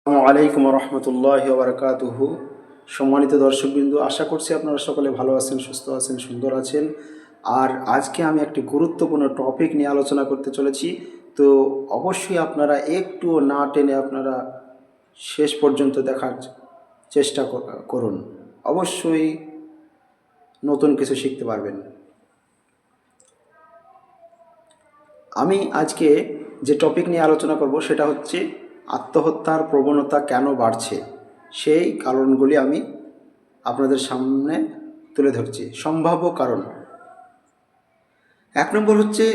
আসসালামু আলাইকুম রহমতুল্লাহ বারকাতুহু। সম্মানিত দর্শকবৃন্দ, আশা করছি আপনারা সকলে ভালো আছেন, সুস্থ আছেন, সুন্দর আছেন। আর আজকে আমি একটি গুরুত্বপূর্ণ টপিক নিয়ে আলোচনা করতে চলেছি। তো অবশ্যই আপনারা একটু না টেনে আপনারা শেষ পর্যন্ত দেখার চেষ্টা করুন। অবশ্যই নতুন কিছু শিখতে পারবেন। আমি আজকে যে টপিক নিয়ে আলোচনা করব সেটা হচ্ছে আত্মহত্যার প্রবণতা কেন বাড়ছে, সেই কারণগুলি আমি আপনাদের সামনে তুলে ধরছি। সম্ভাব্য কারণ, 1 নম্বর হচ্ছে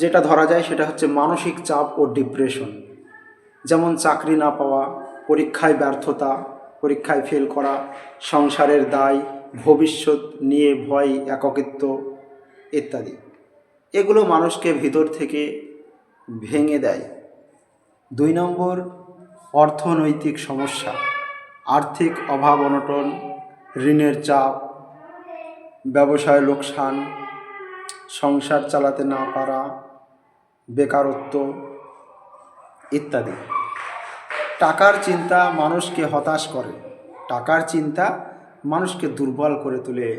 যেটা ধরা যায় সেটা হচ্ছে মানসিক চাপ ও ডিপ্রেশন। যেমন চাকরি না পাওয়া, পরীক্ষায় ব্যর্থতা, পরীক্ষায় ফেল করা, সংসারের দায়, ভবিষ্যৎ নিয়ে ভয়, একাকিত্ব ইত্যাদি। এগুলো মানুষকে ভিতর থেকে ভেঙে দেয়। 2 নম্বর, অর্থনৈতিক সমস্যা, আর্থিক অভাব অনটন, ঋণের চাপ, ব্যবসায় লোকসান, সংসার চালাতে না পারা, বেকারত্ব ইত্যাদি। টাকার চিন্তা মানুষকে হতাশ করে, টাকার চিন্তা মানুষকে দুর্বল করে তোলে।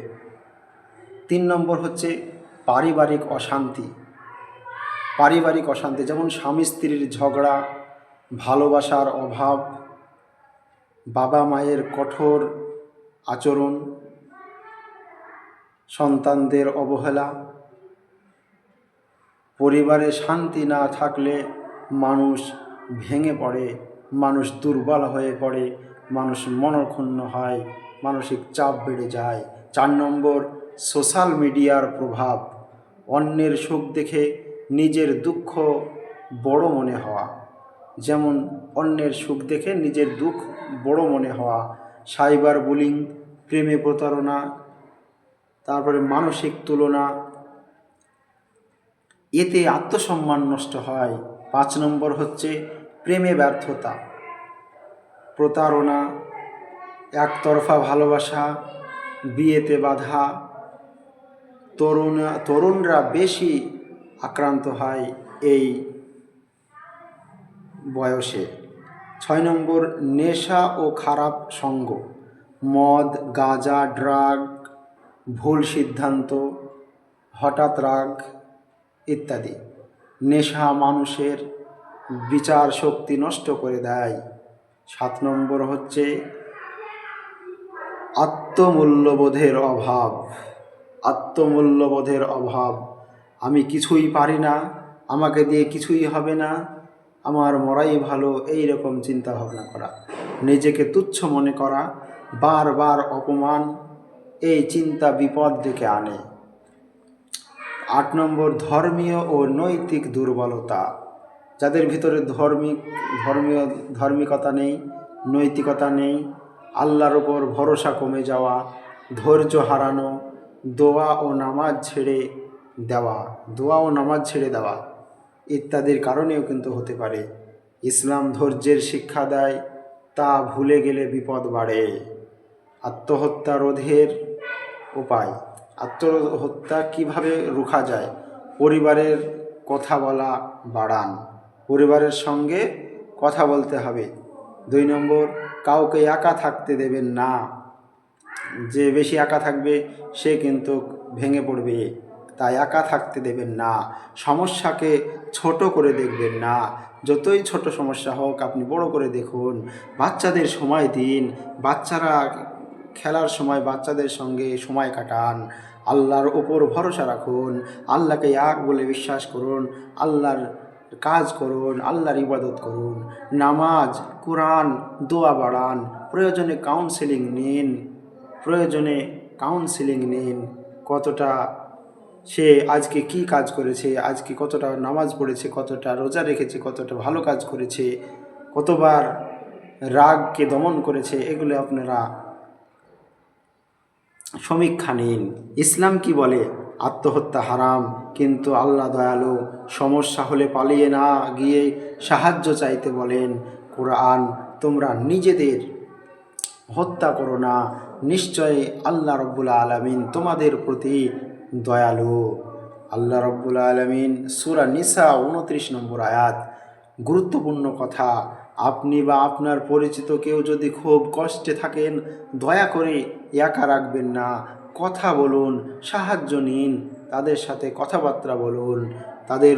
3 নম্বর হচ্ছে পারিবারিক অশান্তি। পারিবারিক অশান্তি যেমন স্বামী স্ত্রীর ঝগড়া, ভালোবাসার অভাব, বাবা মায়ের কঠোর আচরণ, সন্তানদের অবহেলা। পরিবারে শান্তি না থাকলে মানুষ ভেঙে পড়ে, মানুষ দুর্বল হয়ে পড়ে, মানুষ মনক্ষুণ্ণ হয়, মানসিক চাপ বেড়ে যায়। 4 নম্বর, সোশ্যাল মিডিয়ার প্রভাব, অন্যের সুখ দেখে নিজের দুঃখ বড় মনে হওয়া। যেমন অন্যের সুখ দেখে নিজের দুঃখ বড় মনে হওয়া। সাইবার বুলিং, প্রেমে প্রতারণা, তারপরে মানসিক তুলনা, এতে আত্মসম্মান নষ্ট হয়। 5 নম্বর হচ্ছে প্রেমে ব্যর্থতা, প্রতারণা, একতরফা ভালোবাসা, বিয়েতে বাধা। তরুণরা বেশি আক্রান্ত হয় এই বয়সে। 6 নম্বর, নেশা ও খারাপ সঙ্গ, মদ, গাঁজা, ড্রাগ, ভুল সিদ্ধান্ত, হঠাৎ রাগ ইত্যাদি। নেশা মানুষের বিচার শক্তি নষ্ট করে দেয়। 7 নম্বর হচ্ছে আত্মমূল্যবোধের অভাব। আত্মমূল্যবোধের অভাব, আমি কিছুই পারি না, আমাকে দিয়ে কিছুই হবে না, আমার মরাই ভালো, এই রকম চিন্তা ভাবনা করা। নিজেকে তুচ্ছ মনে করা, বারবার অপমান, এই চিন্তা বিপদ ডেকে আনে। 8 নম্বর, ধর্মীয় ও নৈতিক দুর্বলতা, যাদের ভিতরে ধার্মিকতা নেই, নৈতিকতা নেই, আল্লাহর ওপর ভরসা কমে যাওয়া, ধৈর্য হারানো, দোয়া ও নামাজ ছেড়ে দেওয়া ইত্যাদির কারণেও কিন্তু হতে পারে। ইসলাম ধৈর্যের শিক্ষা দেয়, তা ভুলে গেলে বিপদ বাড়ে। আত্মহত্যা রোধের উপায়, আত্মহত্যা কিভাবে রোখা যায়? পরিবারের কথা বলা বাড়ান, পরিবারের সঙ্গে কথা বলতে হবে। 2 নম্বর, কাউকে একা থাকতে দেবেন না, যে বেশি একা থাকবে সে কিন্তু ভেঙে পড়বে, তাই একা থাকতে দেবেন না। সমস্যাকে ছোট করে দেখবেন না, যতই ছোট সমস্যা হোক আপনি বড় করে দেখুন। বাচ্চাদের সময় দিন, বাচ্চারা খেলার সময় বাচ্চাদের সঙ্গে সময় কাটান। আল্লাহর ওপর ভরসা রাখুন, আল্লাহকে এক বলে বিশ্বাস করুন, আল্লাহর কাজ করুন, আল্লাহর ইবাদত করুন। নামাজ, কোরআন, দোয়া বাড়ান, প্রয়োজনে কাউন্সেলিং নিন। কতটা সে আজকে কি কাজ করেছে, আজকে কতটা নামাজ পড়েছে, কতটা রোজা রেখেছে, কতটা ভালো কাজ করেছে, কতবার রাগকে দমন করেছে, এগুলো আপনারা সমীক্ষা নিন। ইসলাম কি বলে? আত্মহত্যা হারাম, কিন্তু আল্লাহ দয়ালু। সমস্যা হলে পালিয়ে না গিয়ে সাহায্য চাইতে বলেন। কোরআন, তোমরা নিজেদের হত্যা করো না, নিশ্চয়ই আল্লাহ রব্বুল আলামিন তোমাদের প্রতি দয়ালু। আল্লাহ রব্বুল আলামিন সূরা নিসা 29 নম্বর আয়াত। গুরুত্বপূর্ণ কথা, আপনি বা আপনার পরিচিত কেউ যদি খুব কষ্টে থাকেন, দয়া করে একা রাখবেন না, কথা বলুন, সাহায্য নিন, তাদের সাথে কথাবার্তা বলুন, তাদের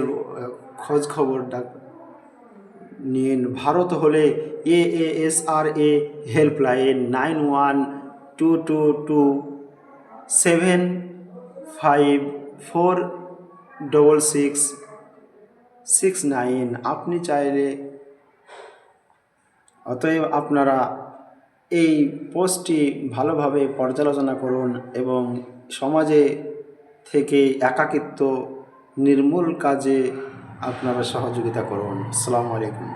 খোঁজ খবর নিন। ভারত হলে AASRA হেল্পলাইন 912275466669। আপনি চাইলে অতএব আপনারা এই পোস্টটি ভালোভাবে পর্যালোচনা করুন এবং সমাজে থেকে একাকিত্ব নির্মূল কাজে আপনারা সহযোগিতা করুন। আসসালামু আলাইকুম।